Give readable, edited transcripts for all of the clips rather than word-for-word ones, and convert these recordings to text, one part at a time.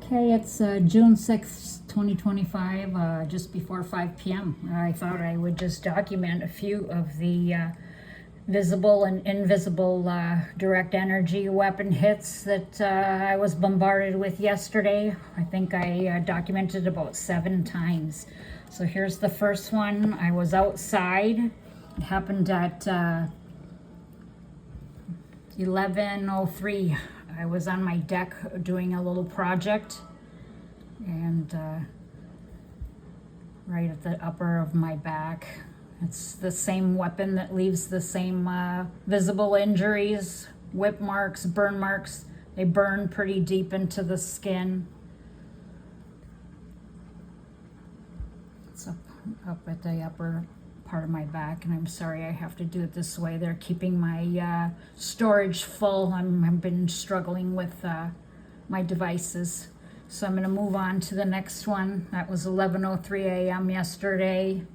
Okay, it's June 6th, 2025, just before 5 p.m. I thought I would just document a few of the visible and invisible direct energy weapon hits that I was bombarded with yesterday. I think I documented about 7 times. So here's the first one. I was outside. It happened at 11:03. I was on my deck doing a little project, and right at the upper of my back, it's the same weapon that leaves the same visible injuries, whip marks, burn marks. They burn pretty deep into the skin. It's up at the upper part of my back, and I'm sorry I have to do it this way. They're keeping my storage full. I've been struggling with my devices. So I'm going to move on to the next one. That was 11:03 a.m. yesterday.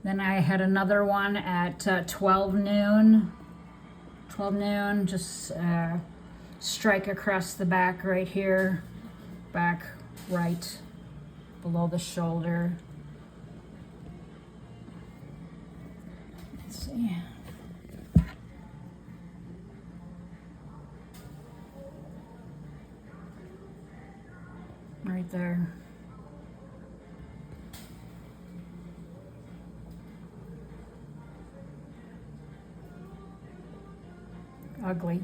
Then I had another one at 12 noon. 12 noon, just strike across the back right here. Back right below the shoulder. Let's see. Right there. Ugly.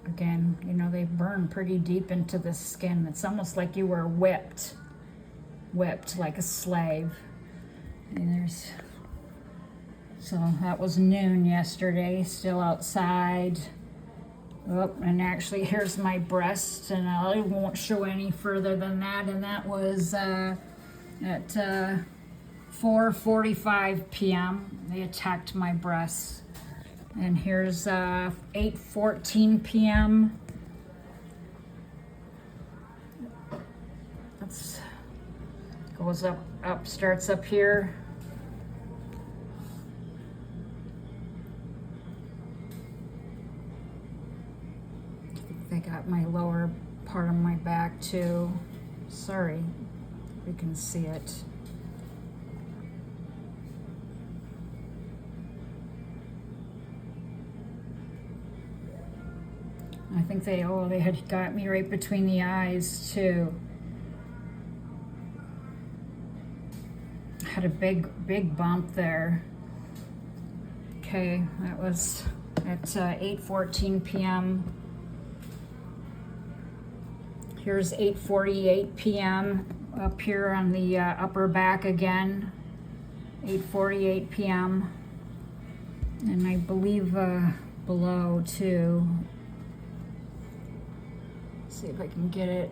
Again, you know, they burn pretty deep into the skin. It's almost like you were whipped like a slave. And so that was noon yesterday, still outside. Oh, and actually here's my breast, and I won't show any further than that. And that was at 4:45 p.m. They attacked my breast. And here's 8:14 p.m. That's goes up, starts up here. They got my lower part of my back too. Sorry, you can see it. I think they had got me right between the eyes too. Had a big bump there. Okay, that was at 8:14 p.m. Here's 8:48 p.m. up here on the upper back again. 8:48 p.m. And I believe below too. See if I can get it.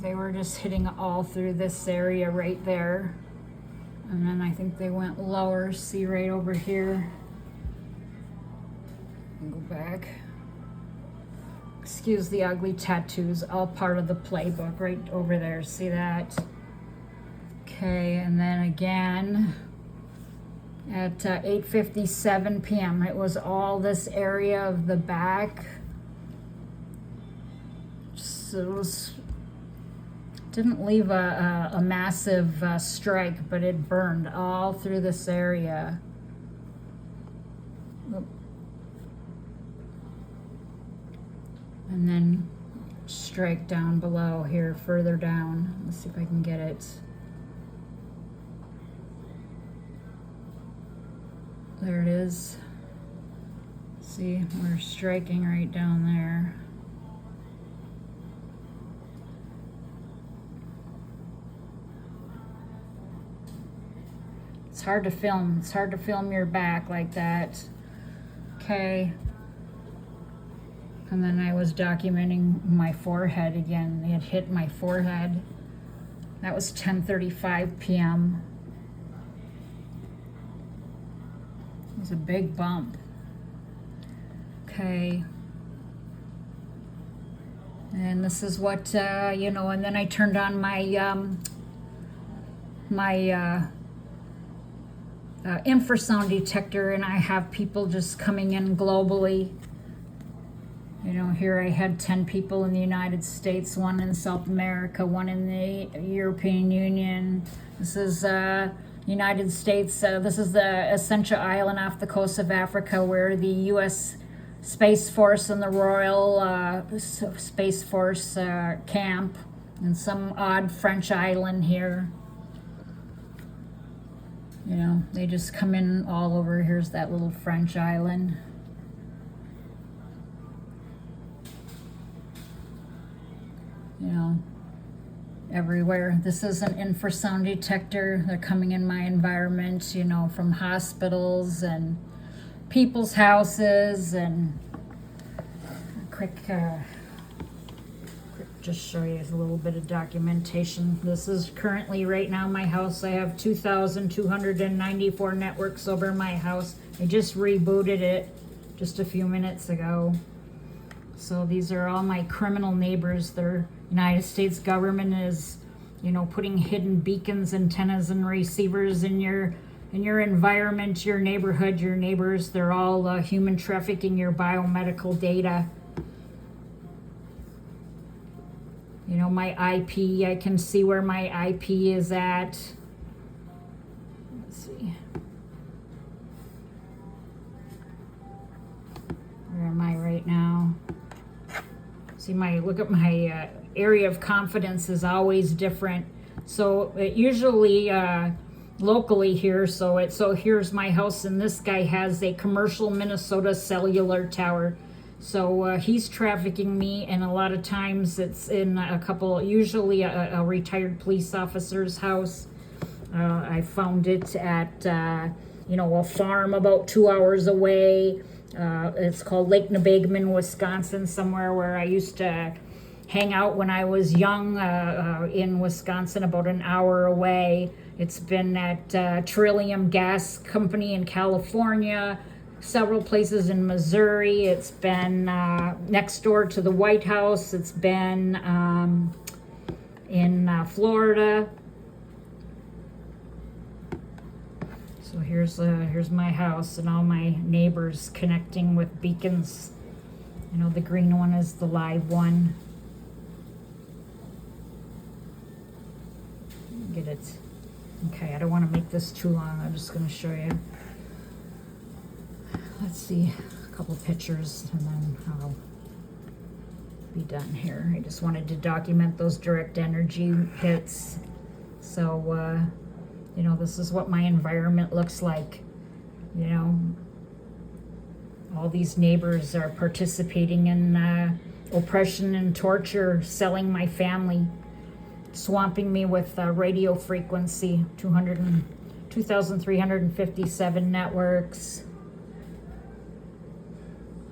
They were just hitting all through this area right there. And then I think they went lower. See right over here. Go back. Excuse the ugly tattoos, all part of the playbook right over there. See that? Okay, and then again at 8:57 p.m. It was all this area of the back. So it didn't leave a massive strike, but it burned all through this area. And then strike down below here, further down. Let's see if I can get it. There it is. See, we're striking right down there. It's hard to film. It's hard to film your back like that. Okay. And then I was documenting my forehead again. They had hit my forehead. That was 10:35 p.m. It was a big bump. Okay. And this is what, you know, and then I turned on my infrasound detector, and I have people just coming in globally. You know, here I had 10 people in the United States, one in South America, one in the European Union. This is United States. This is the Essentia Island off the coast of Africa, where the U.S. Space Force and the Royal Space Force camp, and some odd French island here. You know, they just come in all over. Here's that little French island. You know, everywhere. This is an infrasound detector. They're coming in my environment, you know, from hospitals and people's houses. And quick just show you a little bit of documentation. This is currently right now my house. I have 2,294 networks over my house. I just rebooted it just a few minutes ago. So these are all my criminal neighbors. The United States government is, you know, putting hidden beacons, antennas, and receivers in your environment, your neighborhood, your neighbors. They're all human trafficking your biomedical data. You know, my IP, I can see where my IP is at. Let's see. Where am I right now? See, look at my area of confidence is always different. So it usually locally here, so here's my house, and this guy has a commercial Minnesota cellular tower. So he's trafficking me, and a lot of times it's in usually a retired police officer's house. I found it at, you know, a farm about 2 hours away. It's called Lake Nebagaman, Wisconsin, somewhere where I used to hang out when I was young in Wisconsin, about an hour away. It's been at Trillium Gas Company in California, several places in Missouri. It's been next door to the White House. It's been in Florida. So here's my house and all my neighbors connecting with beacons. You know, the green one is the live one. Get it. Okay, I don't want to make this too long. I'm just going to show you. Let's see a couple pictures and then I'll be done here. I just wanted to document those direct energy hits. So, you know, this is what my environment looks like. You know, all these neighbors are participating in oppression and torture, selling my family, swamping me with radio frequency, 2,357 networks.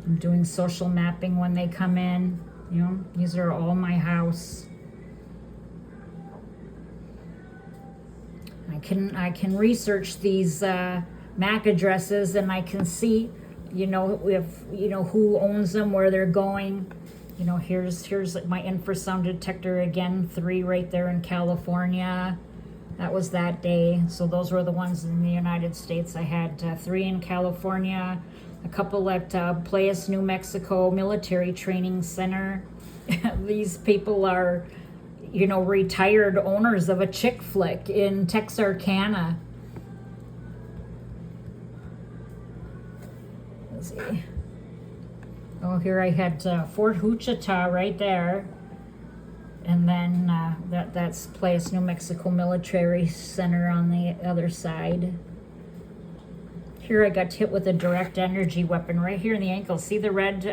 I'm doing social mapping when they come in. You know, these are all my house. I can research these MAC addresses, and I can see, you know, who owns them, where they're going. You know, here's my infrasound detector again, 3 right there in California. That was that day. So those were the ones in the United States. I had 3 in California, a couple at Playas, New Mexico Military Training Center. These people are, you know, retired owners of a chick flick in Texarkana. Let's see. Oh, here I had Fort Wichita right there. And then that's Playas, New Mexico Military Center on the other side. Here I got hit with a direct energy weapon right here in the ankle. See the red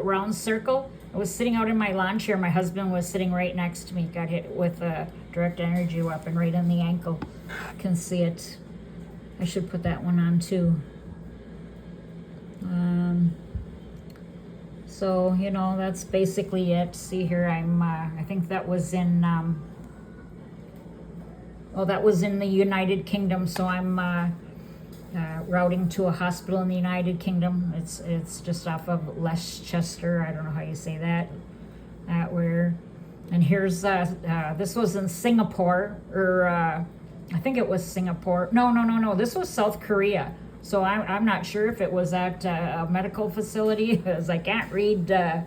round circle? I was sitting out in my lawn chair. My husband was sitting right next to me. Got hit with a direct energy weapon right in the ankle. You can see it. I should put that one on too. So, you know, that's basically it. See here, I think that was in, that was in the United Kingdom. So I'm routing to a hospital in the United Kingdom. It's just off of Leicester. I don't know how you say that. And here's, this was in Singapore, or I think it was Singapore. No. This was South Korea. So I'm not sure if it was at a medical facility, because I can't read, the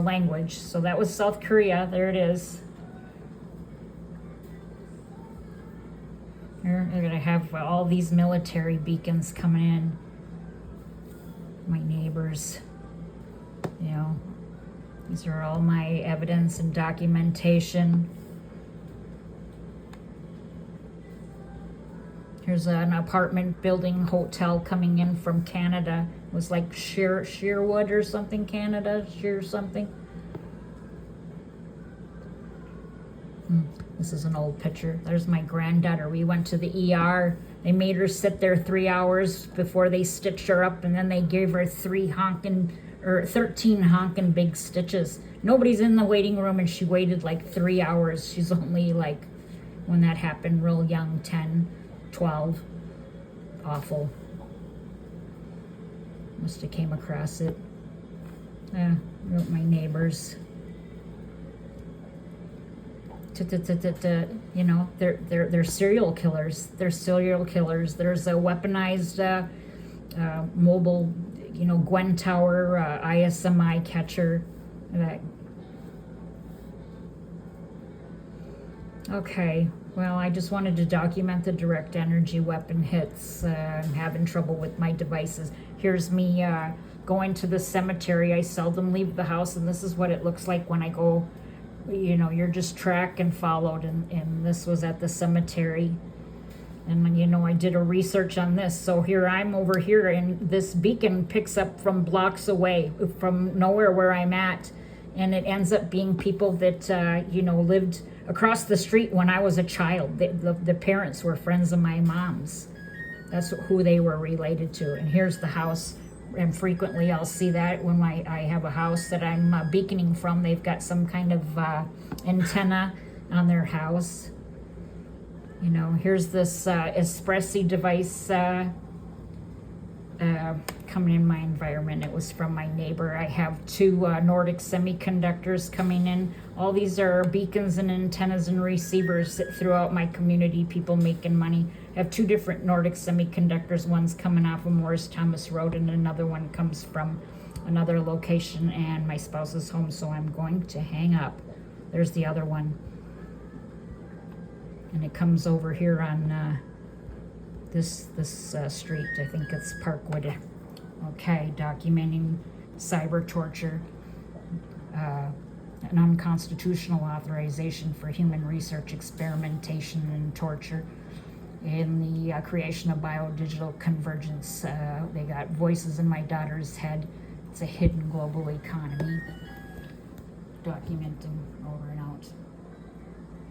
language. So that was South Korea. There it is. They're going to have all these military beacons coming in. My neighbors. These are all my evidence and documentation. Here's an apartment building hotel coming in from Canada. It was like Sherwood or something, Canada, Sheer something. This is an old picture. There's my granddaughter. We went to the ER. They made her sit there 3 hours before they stitched her up, and then they gave her 13 honking big stitches. Nobody's in the waiting room, and she waited like 3 hours. She's only like, when that happened, real young, 10, 12. Awful. Must have came across it. My neighbors. They're serial killers. They're serial killers. There's a weaponized mobile, Gwen Tower, ISMI catcher. Okay, well, I just wanted to document the direct energy weapon hits. I'm having trouble with my devices. Here's me going to the cemetery. I seldom leave the house, and this is what it looks like when I go. You're just tracked and followed, and this was at the cemetery. And I did a research on this. So here I'm over here, and this beacon picks up from blocks away, from nowhere where I'm at, and it ends up being people that lived across the street when I was a child. The parents were friends of my mom's. That's who they were related to. And here's the house. And frequently I'll see that when I have a house that I'm beaconing from. They've got some kind of antenna on their house. Here's this Espressi device coming in my environment. It was from my neighbor. I have 2 Nordic semiconductors coming in. All these are beacons and antennas and receivers throughout my community, people making money. I have 2 different Nordic semiconductors. One's coming off of Morris Thomas Road, and another one comes from another location and my spouse's home, so I'm going to hang up. There's the other one. And it comes over here on this street. I think it's Parkwood. Okay, documenting cyber torture, an unconstitutional authorization for human research, experimentation, and torture. In the creation of biodigital convergence, they got voices in my daughter's head. It's a hidden global economy. Documenting over and